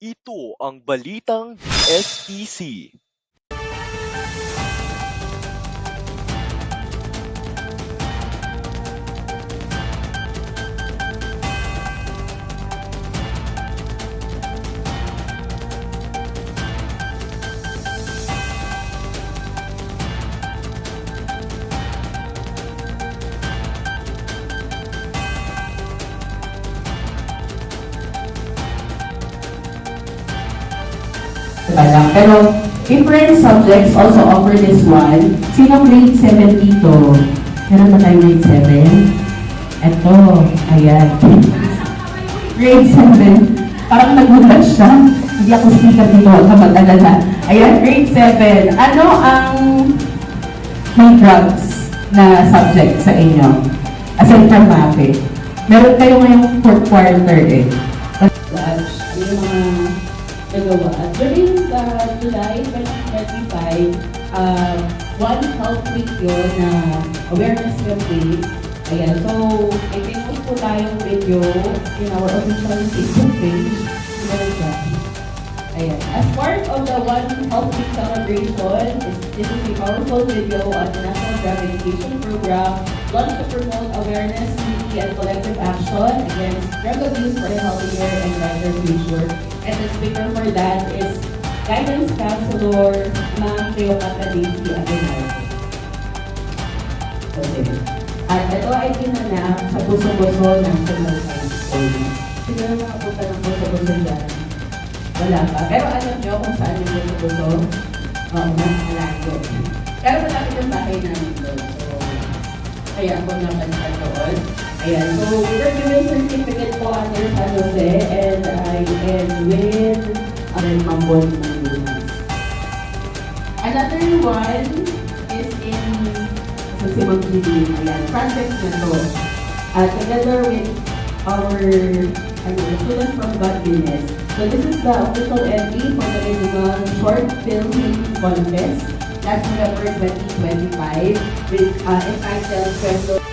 Ito ang Balitang DSEC. Lang. Pero different subjects also offer this one. Sino grade 7 dito? Meron ba tayo grade 7? Eto, ayan. Grade 7. Parang nagulat siya. Hindi ako speaker dito, huwag ka mag-alala. Ayan, grade 7. Ano ang may drugs na subject sa inyo? Aside from math. Meron kayo ngayong fourth quarter eh. Ano yung mga nagawa? During July 2025, One Health Week yun na awareness campaign. Ayan, so may pinost po tayong video in our official Facebook page. Ayan. As part of the One Health Week celebration, this is a powerful video on the National Drug Education Program launched to promote awareness, unity, and collective action against drug abuse for a healthier and brighter future. And the speaker for that is Guidance Counselor Ma'am Cleopatra Daisy Aguinaldo. Okay. At ito ay ginanap sa Puso-Puso National High School. Sino na nakapunta ng Puso-Puso dyan? Wala pa. Pero alam nyo kung saan yung Puso-Puso? Oo, nasa Alago. Pero malapit yung bahay namin doon. So, kaya ako napansan doon. Ayan. So, we were given certificate po under San Jose and I am with Mambon Mandunas. Another one is in sa Simang Gili. Ayan. Project na to. Together with our students from Godliness. So this is the official entry for the regional short filming contest last November 2025 with entitled